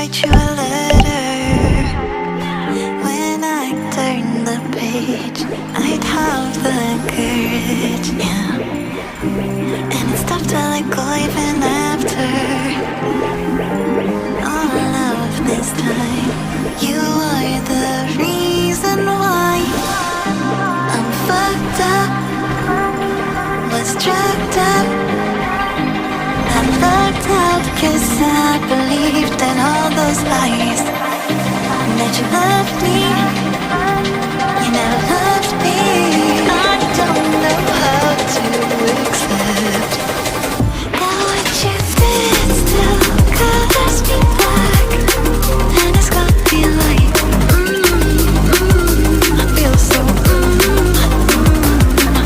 write you a letter. When I turn the page, I'd have the courage, yeah. And it's tough to let go even after all of this time. You are the reason why I'm fucked up, was drugged up. I looked up 'cause I believed in all those lies. That you loved me, you never loved me. I don't know how to accept that what you did still colors me black. And it's got me like, I feel so,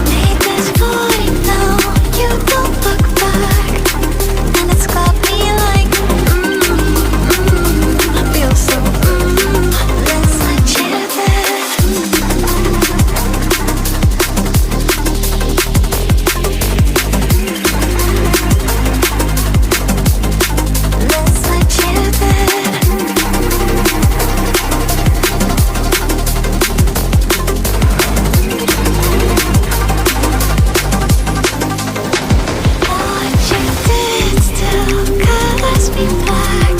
Made this void now, you don't look back. And it's got me like, I feel so, let's let you there. Let's let you there. What you did still colors me black.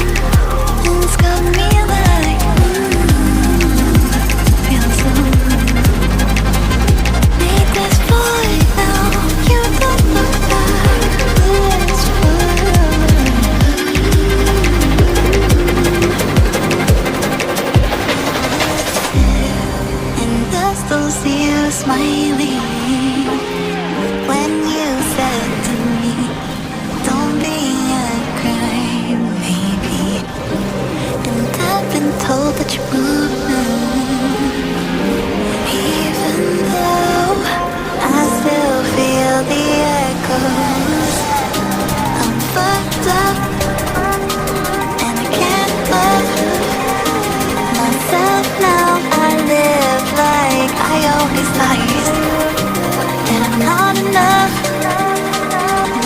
And it's got me like, feel so. Made this void now, you don't look back. Let's And I still see you smiling when you said to me, don't be a crime, baby. And I've been told that you moved, even though I still feel the echoes. I'm fucked up, and I can't love myself now. I live like I always lied, and I'm not enough.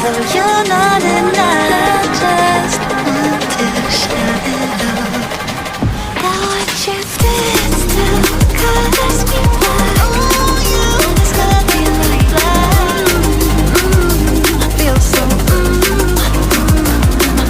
Though you're not enough, just want to shout it out. That what you did still colors me black. And it's got me like, I feel so, I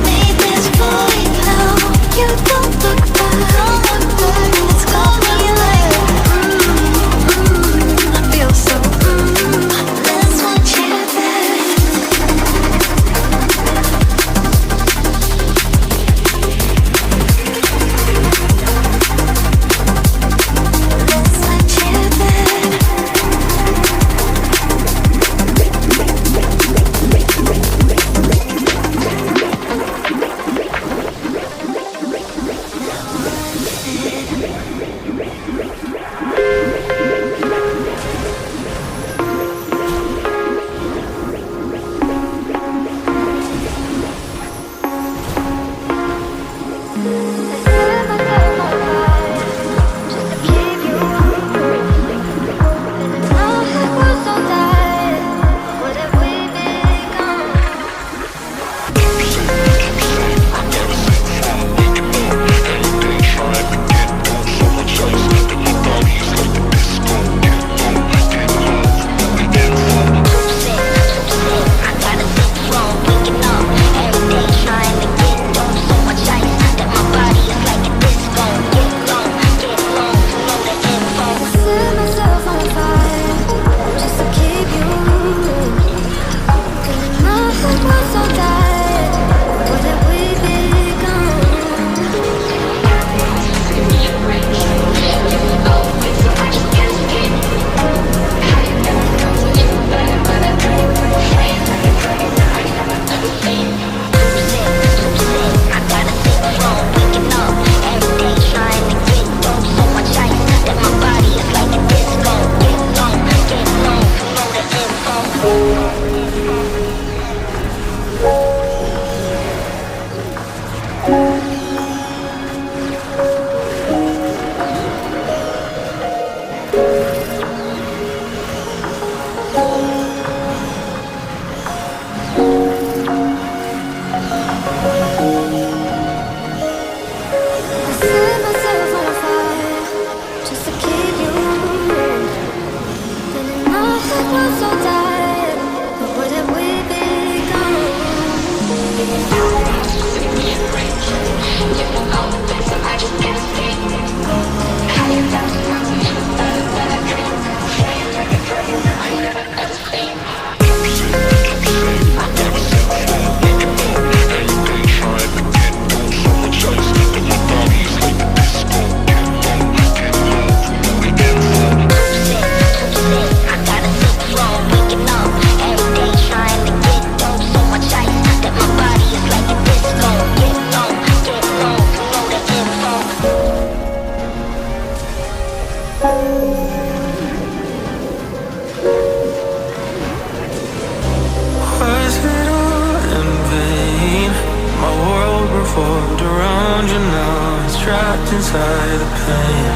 trapped inside the pain.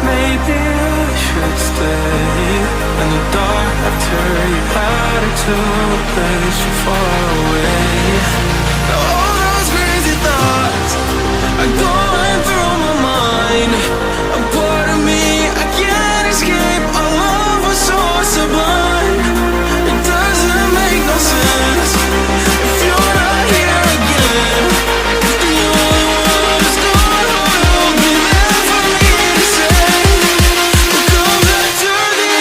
Maybe I should stay in the dark after you had it to a place so far away. Now all those crazy thoughts are going through my mind. A part of me I can't escape. Our love was so sublime. It doesn't make no sense if you're not here again. If the only one who's gone will be there for me to say, we'll come back to the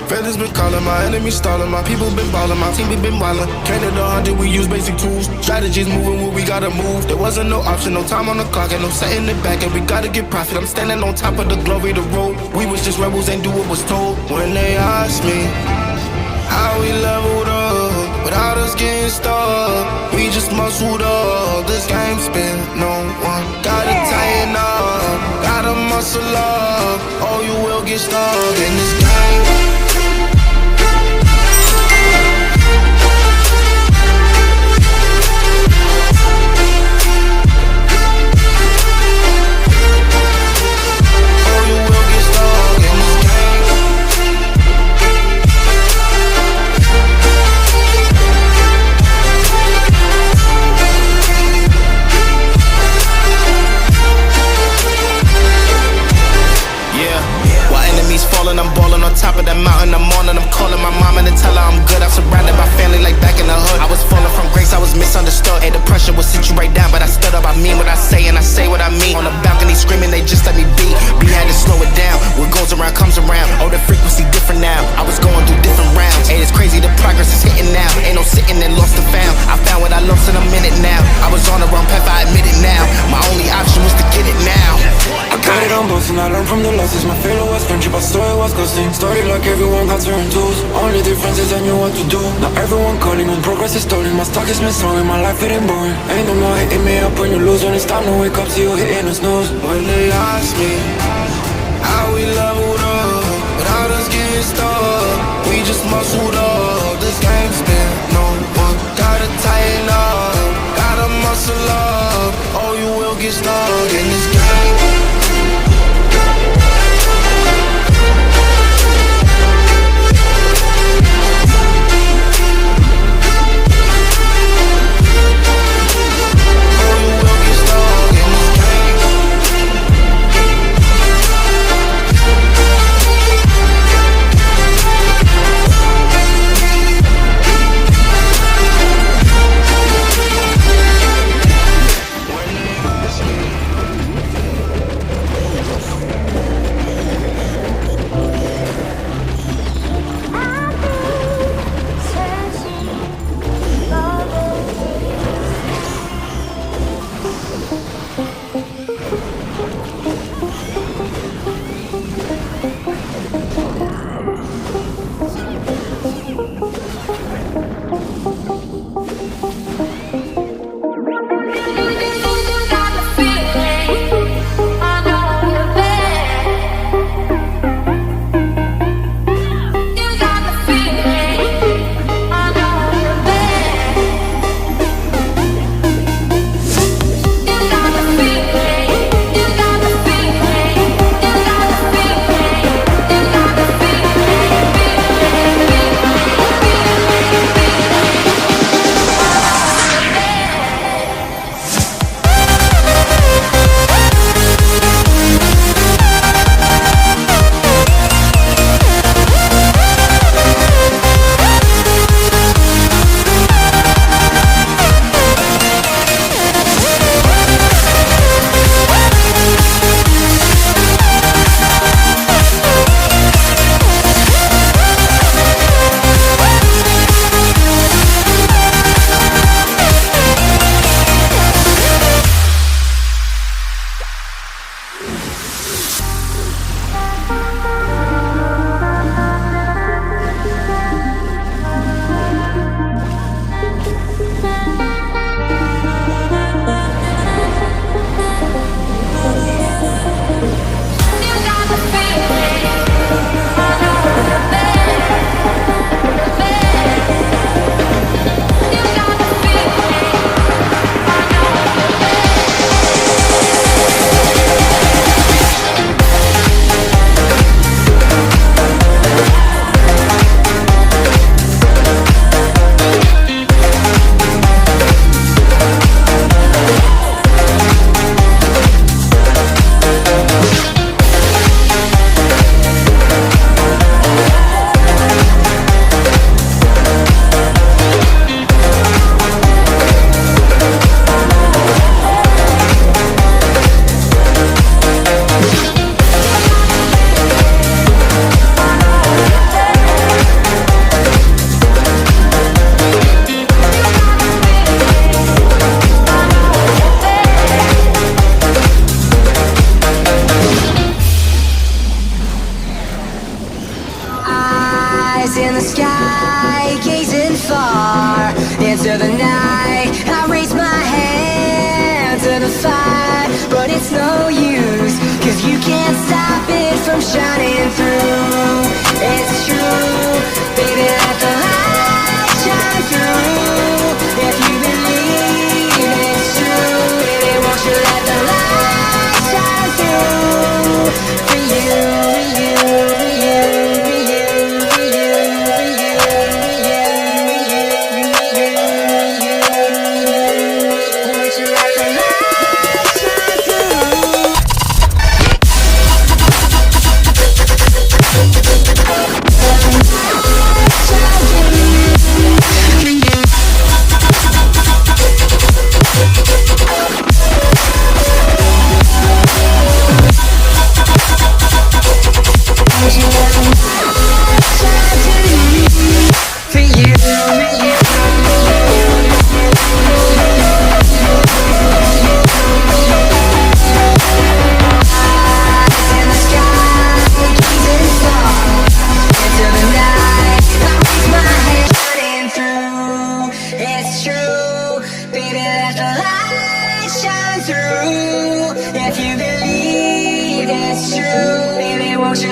Feathers been calling, my enemies stalling, my people been balling, my team been wildin'. Counted 100, we use basic tools. Strategies moving where we gotta move. There wasn't no option, no time on the clock, and no setting it back, and we gotta get profit. I'm standing on top of the glory, the road. We was just rebels, ain't do what was told. When they asked me how we leveled up, without us getting stuck, we just muscled up. This game spin, no one gotta tighten up, gotta muscle up, or you will get stuck in this game. I'm ballin' on top of that mountain, I'm on and I'm calling my mama to tell her I'm good. I'm surrounded by family like back in the hood. I was falling from grace, I was misunderstood. Hey, the pressure will sit you right down, but I stood up. I mean what I say and I say what I mean. On the balcony screaming, they just let me be. We had to slow it down, what goes around comes around. Oh, the frequency different now, I was going through different rounds. Hey, it's crazy, the progress is hitting now. Ain't no sitting and lost and found. I found what I lost in a minute now. I was on the wrong path, I admit it now. My only option was to get it now. I got it on both and I learned from the losses. My failure was friendship, I saw it was ghosting. Started like everyone got certain tools. Only difference is I knew what to do. Now everyone calling when progress is stolen. My stock is misselling, my life it ain't boring. Ain't no more hitting me up when you lose. When it's time to wake up, see you hitting the snooze. When they ask me how we leveled up, without us getting stuck, we just muscled up. This game spin, no one gotta tighten up, gotta muscle up, or you will get stuck in this game.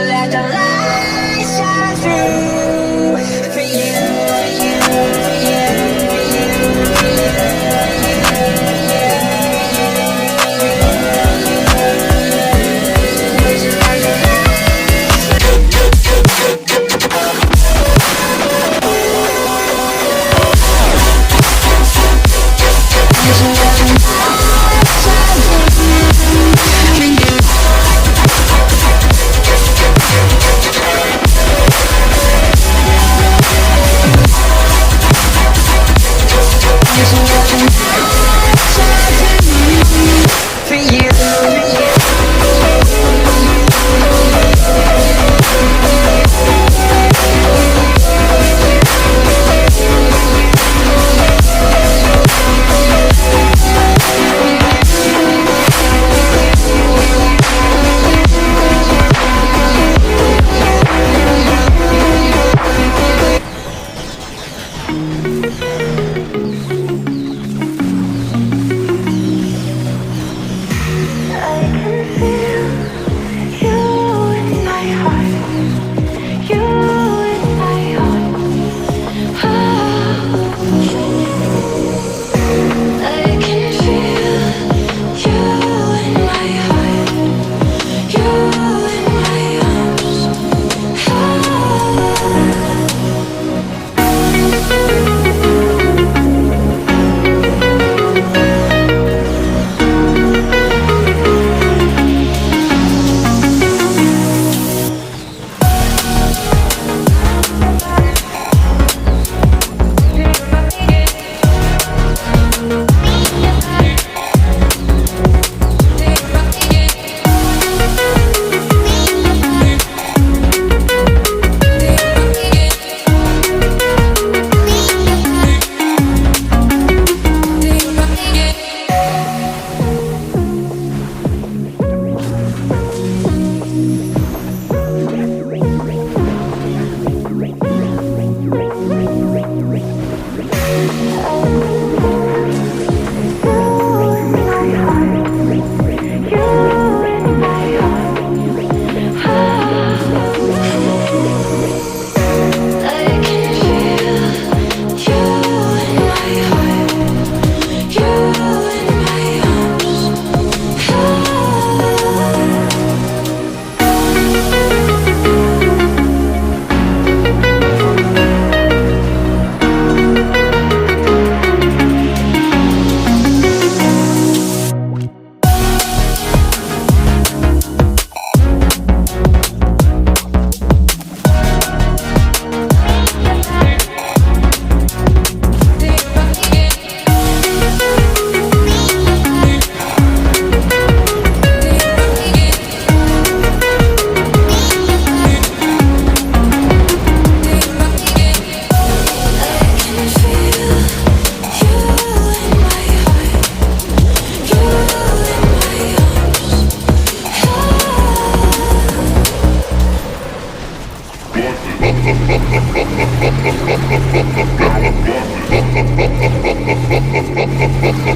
let the light shine through for you, for you, for you, for you, for Thank you.